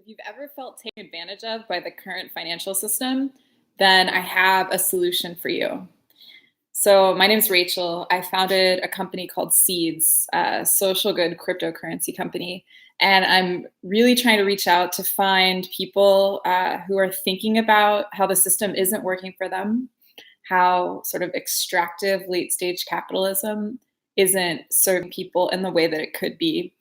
If you've ever felt taken advantage of by the current financial system, then I have a solution for you. So, my name is Rachel. I founded a company called Seeds, a social good cryptocurrency company. And I'm really trying to reach out to find people who are thinking about how the system isn't working for them, how sort of extractive late stage capitalism isn't serving people in the way that it could be.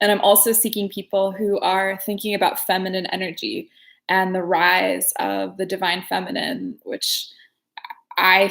And I'm also seeking people who are thinking about feminine energy and the rise of the divine feminine, which I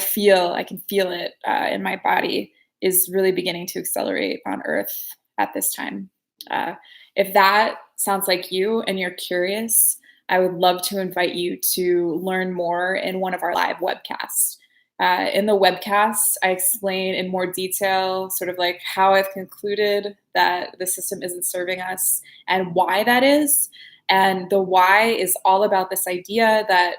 can feel it in my body, is really beginning to accelerate on Earth at this time. Uh, if that sounds like you and you're curious, I would love to invite you to learn more in one of our live webcasts. In the webcast, I explain in more detail sort of like how I've concluded that the system isn't serving us and why that is. And the why is all about this idea that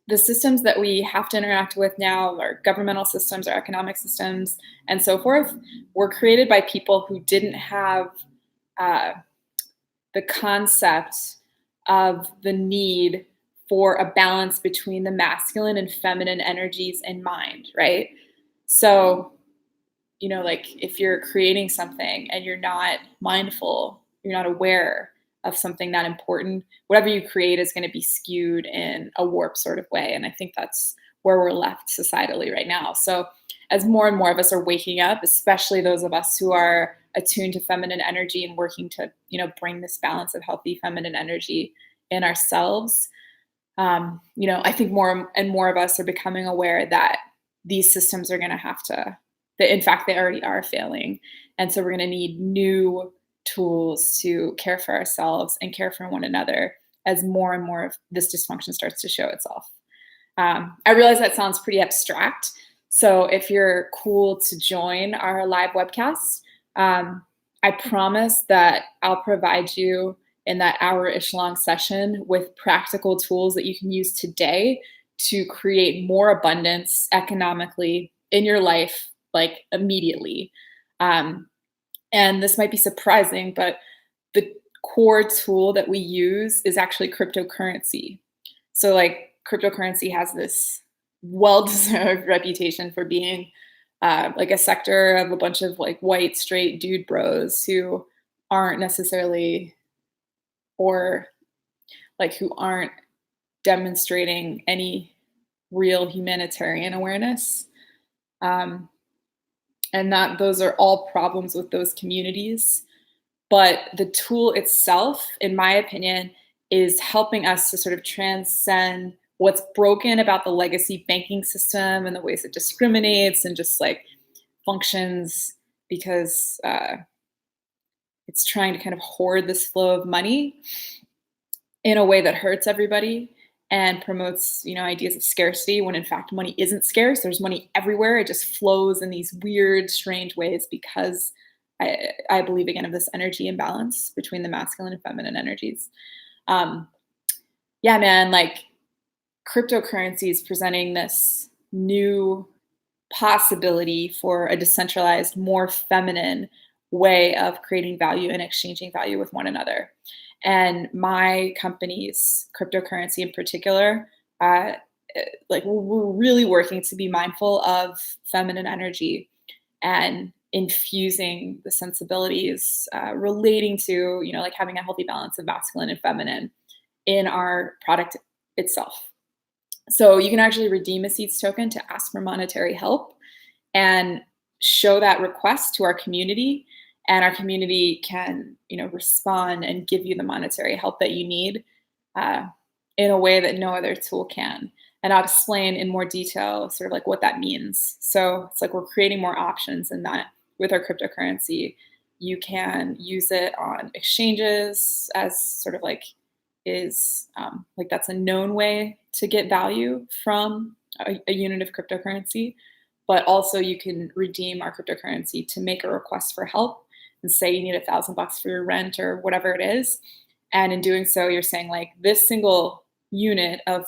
the systems that we have to interact with now, our governmental systems, our economic systems, and so forth, were created by people who didn't have uh, the concept of the need for a balance between the masculine and feminine energies in mind, right? So, like if you're creating something and you're not mindful, you're not aware of something that important, whatever you create is going to be skewed in a warped sort of way. And I think that's where we're left societally right now. So, as more and more of us are waking up, especially those of us who are attuned to feminine energy and working to, bring this balance of healthy feminine energy in ourselves, I think more and more of us are becoming aware that these systems are going to have to, that in fact, they already are failing. And so we're going to need new tools to care for ourselves and care for one another as more and more of this dysfunction starts to show itself. I realize that sounds pretty abstract. So if you're cool to join our live webcast, I promise that I'll provide you in that hour-ish long session with practical tools that you can use today to create more abundance economically in your life, like immediately. And this might be surprising, but the core tool that we use is actually cryptocurrency. So like cryptocurrency has this well-deserved reputation for being like a sector of a bunch of like white straight dude bros who aren't necessarily, or like who aren't demonstrating any real humanitarian awareness. And that those are all problems with those communities. But the tool itself, in my opinion, is helping us to sort of transcend what's broken about the legacy banking system and the ways it discriminates and just like functions because it's trying to kind of hoard this flow of money in a way that hurts everybody and promotes, ideas of scarcity when in fact money isn't scarce. There's money everywhere. It just flows in these weird, strange ways because I believe again of this energy imbalance between the masculine and feminine energies. Yeah, man, like cryptocurrency is presenting this new possibility for a decentralized, more feminine way of creating value and exchanging value with one another. And my company's cryptocurrency in particular, like we're really working to be mindful of feminine energy and infusing the sensibilities relating to, like having a healthy balance of masculine and feminine in our product itself. So you can actually redeem a Seeds token to ask for monetary help and show that request to our community. And our community can, respond and give you the monetary help that you need in a way that no other tool can. And I'll explain in more detail sort of like what that means. So it's like we're creating more options in that with our cryptocurrency. You can use it on exchanges as sort of like is like that's a known way to get value from a unit of cryptocurrency. But also you can redeem our cryptocurrency to make a request for help and say you need $1,000 for your rent or whatever it is. And in doing so, you're saying like this single unit of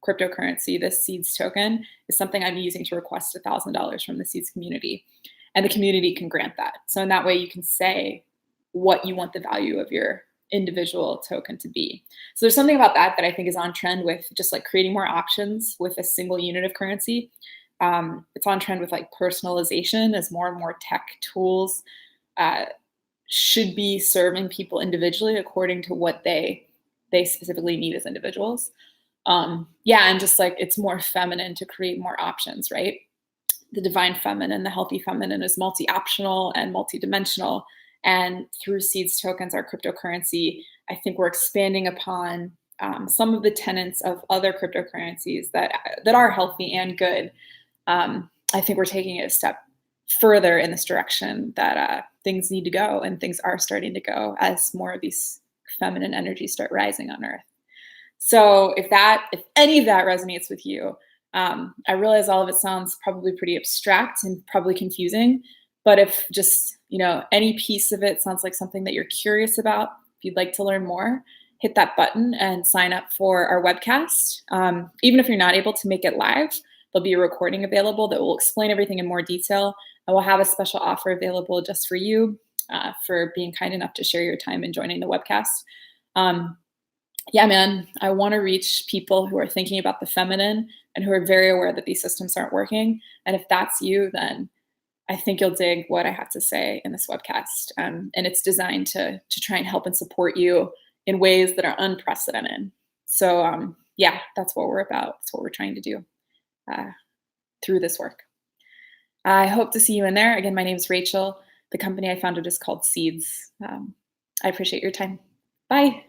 cryptocurrency, this Seeds token, is something I'm using to request $1,000 from the Seeds community. And the community can grant that. So in that way, you can say what you want the value of your individual token to be. So there's something about that that I think is on trend with just like creating more options with a single unit of currency. It's on trend with like personalization as more and more tech tools uh, should be serving people individually according to what they specifically need as individuals. Yeah, and just like it's more feminine to create more options, right? The divine feminine, the healthy feminine is multi-optional and multi-dimensional. And through Seeds tokens, our cryptocurrency, I think we're expanding upon some of the tenets of other cryptocurrencies that are healthy and good. I think we're taking it a step further in this direction that things need to go, and things are starting to go as more of these feminine energies start rising on Earth. So if any of that resonates with you, I realize all of it sounds probably pretty abstract and probably confusing, but if just, any piece of it sounds like something that you're curious about, if you'd like to learn more, hit that button and sign up for our webcast. Even if you're not able to make it live, there'll be a recording available that will explain everything in more detail. And we'll have a special offer available just for you for being kind enough to share your time and joining the webcast. Yeah, man, I want to reach people who are thinking about the feminine and who are very aware that these systems aren't working. And if that's you, then I think you'll dig what I have to say in this webcast. And it's designed to try and help and support you in ways that are unprecedented. So yeah, that's what we're about. That's what we're trying to do through this work. I hope to see you in there. Again, my name is Rachel. The company I founded is called Seeds. I appreciate your time. Bye.